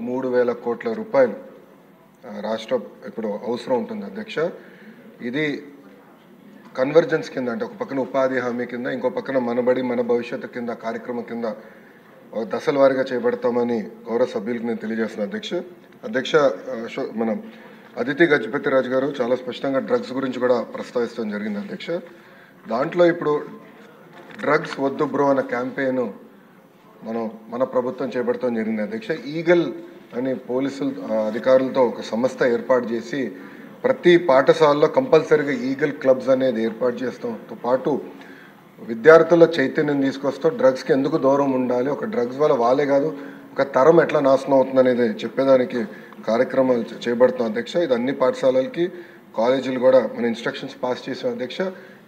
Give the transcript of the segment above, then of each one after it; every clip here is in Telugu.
3,000 కోట్ల రూపాయలు రాష్ట్ర ఇప్పుడు అవసరం ఉంటుంది అధ్యక్ష. ఇది కన్వర్జెన్స్ కింద, అంటే ఒక పక్కన ఉపాధి హామీ కింద, ఇంకో పక్కన మనబడి మన భవిష్యత్తు కింద కార్యక్రమం కింద దశల వారీగా చేపడతామని గౌరవ సభ్యులకు నేను తెలియజేస్తున్నాను అధ్యక్ష. మనం అదితి గజపతి రాజు గారు చాలా స్పష్టంగా డ్రగ్స్ గురించి కూడా ప్రస్తావించడం జరిగింది అధ్యక్ష. దాంట్లో ఇప్పుడు డ్రగ్స్ వద్దు బ్రో అన్న క్యాంపెయిన్ మన ప్రభుత్వం చేపడతాం జరిగింది అధ్యక్ష. ఈగల్ అని పోలీసులు అధికారులతో ఒక సంస్థ ఏర్పాటు చేసి ప్రతి పాఠశాలలో కంపల్సరీగా ఈగల్ క్లబ్స్ అనేది ఏర్పాటు చేస్తాంతో పాటు విద్యార్థుల చైతన్యం తీసుకొస్తూ డ్రగ్స్కి ఎందుకు దూరం ఉండాలి, ఒక డ్రగ్స్ వల్ల వాళ్ళే కాదు ఒక తరం ఎట్లా నాశనం అవుతుంది అనేది చెప్పేదానికి కార్యక్రమాలు చేపడుతున్నాం అధ్యక్ష. ఇది అన్ని పాఠశాలలకి కాలేజీలు కూడా మన ఇన్స్ట్రక్షన్స్ పాస్ చేసాం అధ్యక్ష.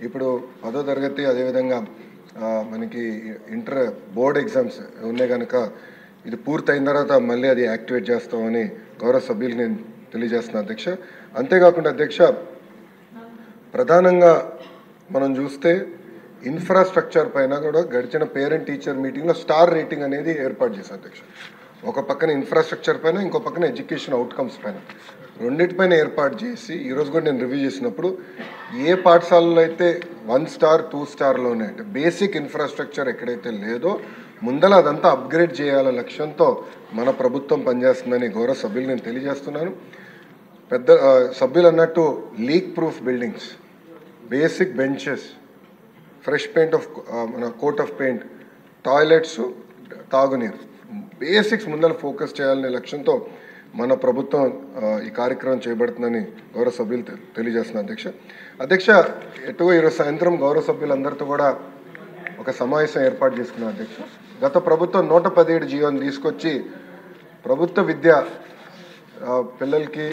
ఇప్పుడు 10వ తరగతి అదేవిధంగా మనకి ఇంటర్ బోర్డ్ ఎగ్జామ్స్ ఉన్నాయి కనుక ఇది పూర్తయిన తర్వాత మళ్ళీ అది యాక్టివేట్ చేస్తామని గౌరవ సభ్యులు నేను తెలియజేస్తున్నాను అధ్యక్ష. అంతేకాకుండా అధ్యక్ష, ప్రధానంగా మనం చూస్తే ఇన్ఫ్రాస్ట్రక్చర్ పైన కూడా గడిచిన పేరెంట్ టీచర్ మీటింగ్లో స్టార్ రేటింగ్ అనేది ఏర్పాటు చేశారు అధ్యక్ష. ఒక పక్కన ఇన్ఫ్రాస్ట్రక్చర్ పైన, ఇంకో పక్కన ఎడ్యుకేషన్ అవుట్కమ్స్ పైన, రెండింటిపైన ఏర్పాటు చేసి ఈరోజు కూడా నేను రివ్యూ చేసినప్పుడు ఏ పాఠశాలలో అయితే 1 స్టార్ 2 స్టార్లోనే అంటే బేసిక్ ఇన్ఫ్రాస్ట్రక్చర్ ఎక్కడైతే లేదో ముందల అదంతా అప్గ్రేడ్ చేయాలనే లక్ష్యంతో మన ప్రభుత్వం పనిచేస్తుందని గౌరవ సభ్యులు నేను తెలియజేస్తున్నాను. పెద్ద సభ్యులు అన్నట్టు leak proof buildings, basic benches, fresh paint of మన కోట్ ఆఫ్ పెయింట్, టాయిలెట్స్, తాగునీరు, బేసిక్స్ ముందర ఫోకస్ చేయాలనే లక్ష్యంతో మన ప్రభుత్వం ఈ కార్యక్రమం చేపడుతుందని గౌరవ సభ్యులు తెలియజేస్తున్నారు అధ్యక్ష. ఎటువో ఈరోజు సాయంత్రం గౌరవ సభ్యులందరితో కూడా ఒక సమావేశం ఏర్పాటు చేసుకున్నాం అధ్యక్ష. గత ప్రభుత్వం 117 జీవోని తీసుకొచ్చి ప్రభుత్వ విద్య పిల్లలకి,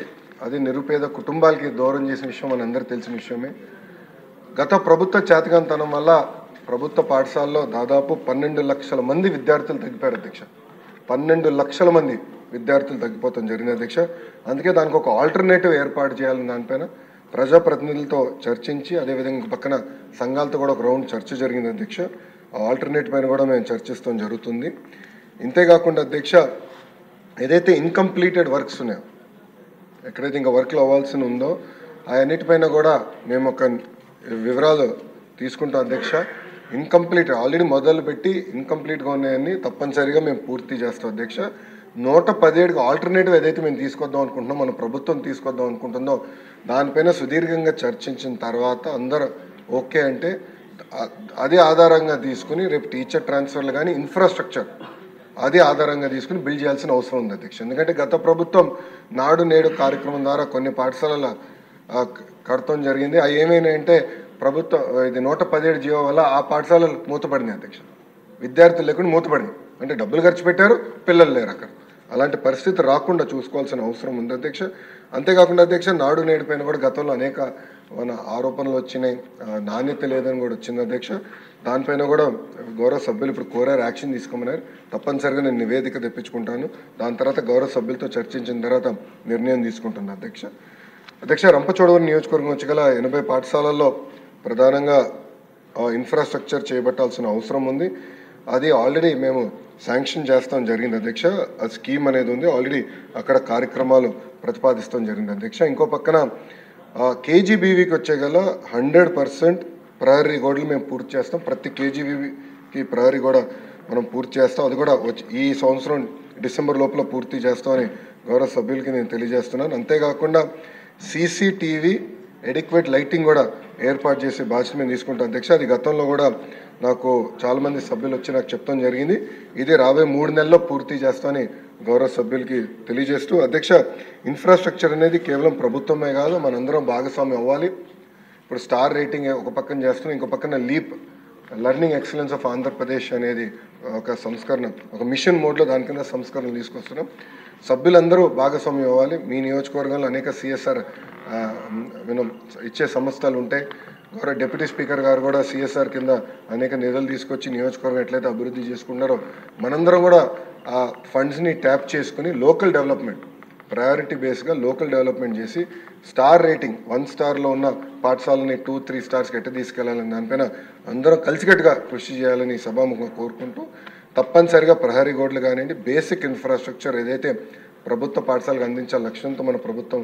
అది నిరుపేద కుటుంబాలకి దూరం చేసిన విషయం మన అందరూ తెలిసిన విషయమే. గత ప్రభుత్వ చేతకాంతనం వల్ల ప్రభుత్వ పాఠశాలలో దాదాపు 12 లక్షల మంది విద్యార్థులు తగ్గిపోయారు అధ్యక్ష. 12 లక్షల మంది విద్యార్థులు తగ్గిపోతాం జరిగింది అధ్యక్ష. అందుకే దానికి ఒక ఆల్టర్నేటివ్ ఏర్పాటు చేయాలని దానిపైన ప్రజాప్రతినిధులతో చర్చించి, అదేవిధంగా పక్కన సంఘాలతో కూడా ఒక రౌండ్ చర్చ జరిగింది అధ్యక్ష. ఆ ఆల్టర్నేటివ్ పైన కూడా మేము చర్చిస్తాం జరుగుతుంది. ఇంతేకాకుండా అధ్యక్ష, ఏదైతే ఇన్కంప్లీటెడ్ వర్క్స్ ఉన్నాయో, ఎక్కడైతే ఇంకా వర్క్లు అవ్వాల్సి ఉందో అవన్నిటిపైన కూడా మేము ఒక వివరాలు తీసుకుంటాం అధ్యక్ష. ఇన్కంప్లీట్ ఆల్రెడీ మొదలుపెట్టి ఇన్కంప్లీట్గా ఉన్నాయని తప్పనిసరిగా మేము పూర్తి చేస్తాం అధ్యక్ష. 117కి ఆల్టర్నేటివ్ ఏదైతే మేము తీసుకొద్దాం అనుకుంటున్నాం, మన ప్రభుత్వం తీసుకొద్దాం అనుకుంటుందో దానిపైన సుదీర్ఘంగా చర్చించిన తర్వాత అందరూ ఓకే అంటే అదే ఆధారంగా తీసుకుని రేపు టీచర్ ట్రాన్స్ఫర్లు కానీ ఇన్ఫ్రాస్ట్రక్చర్ అదే ఆధారంగా తీసుకుని బిల్డ్ చేయాల్సిన అవసరం ఉంది అధ్యక్ష. ఎందుకంటే గత ప్రభుత్వం నాడు నేడు కార్యక్రమం ద్వారా కొన్ని పాఠశాలల కడతం జరిగింది. అవి ఏమైనాయంటే ప్రభుత్వం ఇది 117 జీవో వల్ల ఆ పాఠశాలలు మూతపడింది అధ్యక్ష. విద్యార్థులు లేకుండా మూతపడింది, అంటే డబ్బులు ఖర్చు పెట్టారు, పిల్లలు లేరు అక్కడ. అలాంటి పరిస్థితి రాకుండా చూసుకోవాల్సిన అవసరం ఉంది అధ్యక్ష. అంతేకాకుండా అధ్యక్ష, నాడు నేడు పైన కూడా గతంలో అనేక మన ఆరోపణలు వచ్చినాయి, నాణ్యత లేదని కూడా వచ్చింది అధ్యక్ష. దానిపైన కూడా గౌరవ సభ్యులు ఇప్పుడు కోరారు, యాక్షన్ తీసుకోమన్నారు. తప్పనిసరిగా నేను నివేదిక తెప్పించుకుంటాను. దాని తర్వాత గౌరవ సభ్యులతో చర్చించిన తర్వాత నిర్ణయం తీసుకుంటున్నాను అధ్యక్ష. రంపచోడవరం నియోజకవర్గం వచ్చి గల 80 పాఠశాలల్లో ప్రధానంగా ఇన్ఫ్రాస్ట్రక్చర్ చేపట్టాల్సిన అవసరం ఉంది. అది ఆల్రెడీ మేము శాంక్షన్ చేస్తాం జరిగింది అధ్యక్ష. ఆ స్కీమ్ అనేది ఉంది, ఆల్రెడీ అక్కడ కార్యక్రమాలు ప్రతిపాదిస్తాం జరిగింది అధ్యక్ష. ఇంకో పక్కన కేజీబీవీకి వచ్చే గల 100% ప్రహరీ గోడలు మేము పూర్తి చేస్తాం. ప్రతి కేజీబీవీకి ప్రహరీ కూడా మనం పూర్తి చేస్తాం. అది కూడా ఈ సంవత్సరం డిసెంబర్ లోపల పూర్తి చేస్తామని గౌరవ సభ్యులకి నేను తెలియజేస్తున్నాను. అంతేకాకుండా సీసీటీవీ ఎడిక్వేట్ లైటింగ్ కూడా ఏర్పాటు చేసే బాధ్యత మేము తీసుకుంటాం అధ్యక్ష. అది గతంలో కూడా నాకు చాలామంది సభ్యులు వచ్చి నాకు చెప్తాం జరిగింది. ఇది రాబోయే 3 నెలల్లో పూర్తి చేస్తామని గౌరవ సభ్యులకి తెలియజేస్తూ అధ్యక్ష, ఇన్ఫ్రాస్ట్రక్చర్ అనేది కేవలం ప్రభుత్వమే కాదు, మనందరం భాగస్వామ్యం అవ్వాలి. ఇప్పుడు స్టార్ రేటింగ్ ఒక పక్కన చేస్తున్నాం, ఇంకో పక్కన leap learning excellence of Andhra Pradesh అనేది ఒక సంస్కరణ, ఒక మిషన్ మోడ్లో దాని కింద సంస్కరణలు తీసుకొస్తున్నాం. సభ్యులందరూ భాగస్వామ్యం అవ్వాలి. మీ నియోజకవర్గంలో అనేక సిఎస్ఆర్ ఇచ్చే సంస్థలు ఉంటాయి. గౌరవ డిప్యూటీ స్పీకర్ గారు కూడా సిఎస్ఆర్ కింద అనేక నిధులు తీసుకొచ్చి నియోజకవర్గం ఎట్లయితే అభివృద్ధి చేసుకున్నారో మనందరం కూడా ఆ ఫండ్స్ని ట్యాప్ చేసుకుని లోకల్ డెవలప్మెంట్ ప్రయారిటీ బేస్గా లోకల్ డెవలప్మెంట్ చేసి స్టార్ రేటింగ్ 1 స్టార్లో ఉన్న పాఠశాలని 2-3 స్టార్స్కి ఎట్ట తీసుకెళ్లాలని దానిపైన అందరం కలిసికట్టుగా కృషి చేయాలని సభాముఖంగా కోరుకుంటూ తప్పనిసరిగా ప్రహరీ గోడలు కానివ్వండి, బేసిక్ ఇన్ఫ్రాస్ట్రక్చర్ ఏదైతే ప్రభుత్వ పాఠశాలకు అందించాల లక్ష్యంతో మన ప్రభుత్వం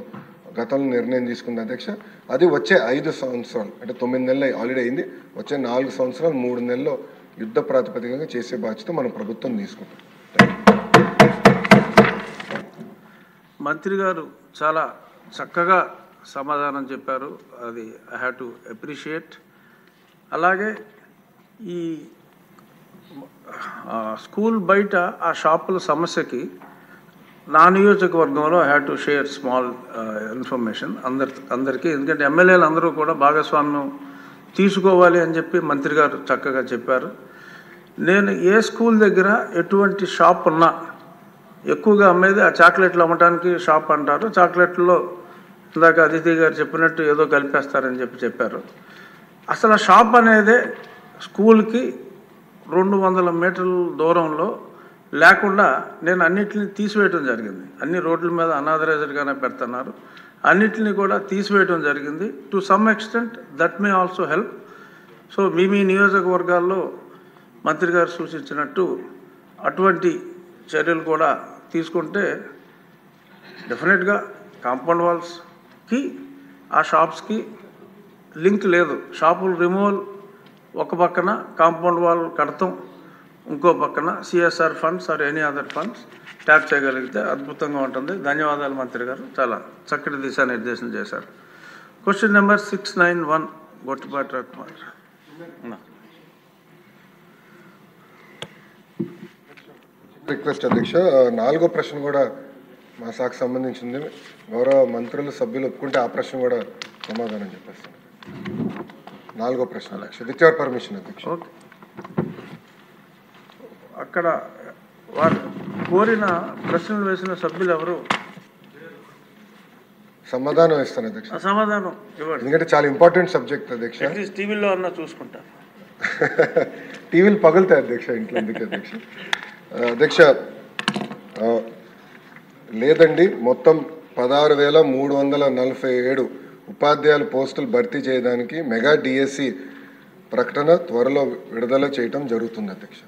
గతంలో నిర్ణయం తీసుకుంది అధ్యక్ష, అది వచ్చే 5 సంవత్సరాలు అంటే 9 నెలలు ఆల్రెడీ అయింది, వచ్చే 4 సంవత్సరాలు 3 నెలల్లో యుద్ధ ప్రాతిపదికగా చేసే బాధ్యత మన ప్రభుత్వం తీసుకుంటుంది. మంత్రి గారు చాలా చక్కగా సమాధానం చెప్పారు, అది ఐ హ్యావ్ టు అప్రిషియేట్. అలాగే ఈ స్కూల్ బయట ఆ షాపుల సమస్యకి నా నియోజకవర్గంలో I have to share small information అందరికీ, ఎందుకంటే ఎమ్మెల్యేలు అందరూ కూడా భాగస్వామ్యం తీసుకోవాలి అని చెప్పి మంత్రి గారు చక్కగా చెప్పారు. నేను ఏ స్కూల్ దగ్గర ఎటువంటి షాప్ ఉన్నా ఎక్కువగా అమ్మేది ఆ చాక్లెట్లు అమ్మటానికి షాప్ అంటారు. చాక్లెట్లో ఇందాక అదితి గారు చెప్పినట్టు ఏదో కలిపేస్తారని చెప్పారు. అసలు ఆ షాప్ అనేదే స్కూల్కి 200 మీటర్ల దూరంలో లేకుండా నేను అన్నిటిని తీసివేయటం జరిగింది. అన్ని రోడ్ల మీద అనాథరైజ్డ్గానే పెడుతున్నారు, అన్నిటిని కూడా తీసివేయటం జరిగింది. To some extent that may also help. So మీ నియోజకవర్గాల్లో మంత్రి గారు సూచించినట్టు అటువంటి చర్యలు కూడా తీసుకుంటే డెఫినెట్గా కాంపౌండ్ వాల్స్కి ఆ షాప్స్కి లింక్ లేదు. షాపులు రిమూవల్ ఒక పక్కన, కాంపౌండ్ వాల్ కడతాం ఇంకో పక్కన, CSR funds or any other funds tap చేయగలిగితే అద్భుతంగా ఉంటుంది. ధన్యవాదాలు మంత్రి గారు, చాలా చక్కటి దిశానిర్దేశం చేశారు. Question number 691 Gottipati Ravikumar. Request అధ్యక్ష, 4వ ప్రశ్న కూడా మా శాఖకు సంబంధించింది. గౌరవ మంత్రులు సభ్యులు ఒప్పుకుంటే ఆ ప్రశ్న కూడా సమాధానం చెప్పేస్తాను. 4వ ప్రశ్న అధ్యక్ష, విత్ యువర్ పర్మిషన్ అధ్యక్ష. ఓకే, అక్కడ వారు కోరిన ప్రశ్నలు వేసిన సభ్యులు ఎవరు? సమాధానం ఇస్తాను అధ్యక్ష. సమాధానం ఇవ్వండి, ఎందుకంటే చాలా ఇంపార్టెంట్ సబ్జెక్ట్ అధ్యక్ష. అట్లీస్ట్ టీవీలో అన్నా చూసుకుంటారు. టీవీలు పగులుతాయి అధ్యక్ష ఇంట్లో, ఎందుకు అధ్యక్ష? అధ్యక్ష లేదండి, మొత్తం 16,347 ఉపాధ్యాయుల పోస్టులు భర్తీ చేయడానికి మెగా డిఎస్సి ప్రకటన త్వరలో విడుదల చేయటం జరుగుతుంది అధ్యక్ష.